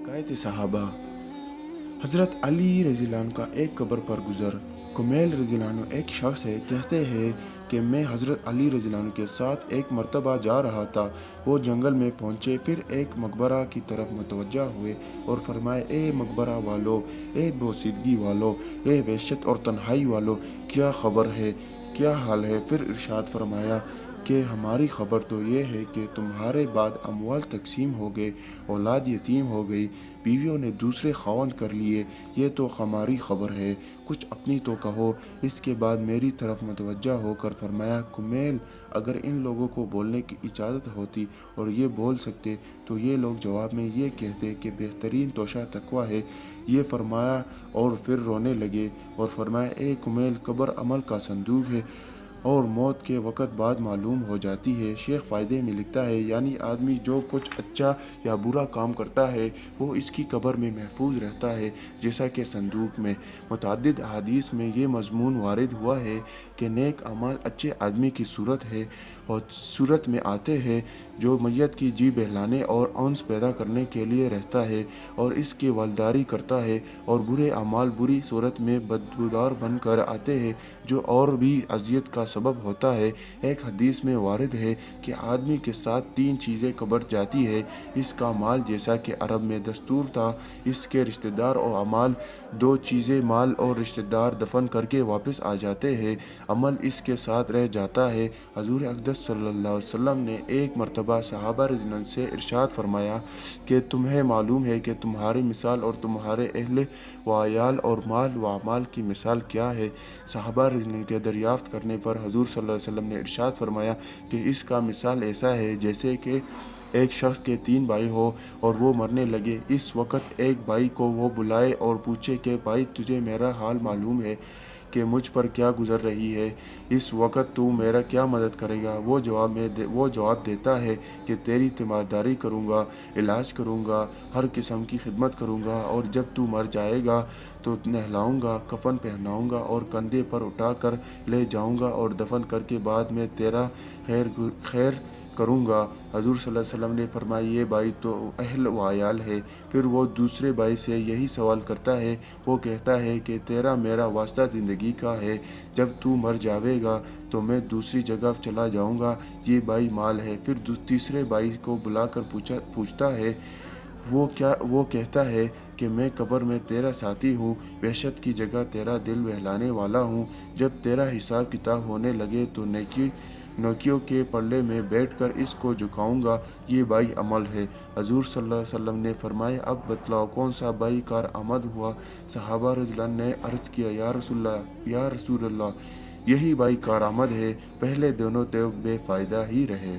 हकायत सहाबा। हज़रत अली रज़ी अल्लाह अन्हु का एक कब्र पर गुज़र। कुमैल रज़ी अल्लाह अन्हु एक शख्स है, कहते हैं कि मैं हज़रत अली रज़ी अल्लाह अन्हु के साथ एक मरतबा जा रहा था। वो जंगल में पहुँचे, फिर एक मकबरा की तरफ मुतवज्जा हुए और फरमाए, ए मकबरा वालो, ए बोसीदगी वालो, ए वहशत और तन्हाई वालो, क्या खबर है, क्या हाल है? फिर इरशाद फरमाया कि हमारी खबर तो ये है कि तुम्हारे बाद अमवाल तकसीम हो गए, औलाद यतीम हो गई, बीवियों ने दूसरे ख़ावंद कर लिए। ये तो हमारी खबर है, कुछ अपनी तो कहो। इसके बाद मेरी तरफ मुतवज्जा होकर फरमाया, कुमैल, अगर इन लोगों को बोलने की इजाज़त होती और ये बोल सकते तो ये लोग जवाब में ये कहते कि बेहतरीन तोशा तकवा है। ये फरमाया और फिर रोने लगे और फरमाया, ए कुमैल, कब्र अमल का संदूक है और मौत के वक़्त बाद मालूम हो जाती है। शेख फ़ायदे में लिखता है, यानी आदमी जो कुछ अच्छा या बुरा काम करता है वो इसकी कब्र में महफूज रहता है, जैसा कि संदूक में। मुतअद्दिद अहादीस में ये मज़मून वारिद हुआ है कि नेक अमाल अच्छे आदमी की सूरत है और सूरत में आते हैं जो मैयत की जी बहलाने और अंस पैदा करने के लिए रहता है और इसकी वालदारी करता है, और बुरे अमाल बुरी सूरत में बदबूदार बन कर आते हैं जो और भी अजियत का सबब होता है। एक हदीस में वारिद है कि आदमी के साथ 3 चीज़ें कब्र जाती है, इसका माल, जैसा कि अरब में दस्तूर था, इसके रिश्तेदार और अमाल। 2 चीज़ें, माल और रिश्तेदार, दफन करके वापस आ जाते हैं, अमल इसके साथ रह जाता है। हजूर अक़दस सल्लल्लाहु अलैहि वसल्लम ने एक मरतबा सहाबा रज़ी अल्लाह अन्हुम से इरशाद फरमाया कि तुम्हें मालूम है कि तुम्हारी मिसाल और तुम्हारे अहले व अयाल और माल व अमाल की मिसाल क्या है? सहाबा रज़ी अल्लाह अन्हुम के दरियाफ्त करने पर हजूर सल्लल्लाहु अलैहि वसल्लम ने इरशाद फरमाया कि इसका मिसाल ऐसा है जैसे कि एक शख्स के 3 भाई हो और वो मरने लगे। इस वक्त एक भाई को वो बुलाए और पूछे कि भाई, तुझे मेरा हाल मालूम है कि मुझ पर क्या गुजर रही है, इस वक्त तू मेरा क्या मदद करेगा? वो जवाब देता है कि तेरी तीमारदारी करूँगा, इलाज करूँगा, हर किस्म की खिदमत करूँगा, और जब तू मर जाएगा तो नहलाऊँगा, कफन पहनाऊँगा और कंधे पर उठा कर ले जाऊँगा और दफन करके बाद में तेरा खैर करूँगा। हजूर सल्लल्लाहु अलैहि वसल्लम ने फरमाया, ये भाई तो अहल व अयाल है। फिर वो दूसरे भाई से यही सवाल करता है। वो कहता है कि तेरा मेरा वास्ता ज़िंदगी का है, जब तू मर जावेगा तो मैं दूसरी जगह चला जाऊँगा, ये भाई माल है। फिर तीसरे भाई को बुलाकर पूछता है, वो कहता है कि मैं कब्र में तेरा साथी हूँ, वहशत की जगह तेरा दिल बहलाने वाला हूँ। जब तेरा हिसाब किताब होने लगे तो नेकियों के पल्ले में बैठकर इसको झुकाऊंगा, ये भाई अमल है। हजूर सल्लल्लाहु अलैहि वसल्लम ने फरमाया, अब बतलाओ कौन सा भाई कार आमद हुआ? सहाबा रज़ी अल्लाह अन्हुम ने अर्ज़ किया, या रसूल अल्लाह, यही भाई कार आमद है, पहले दोनों तो बेफ़ायदा ही रहे।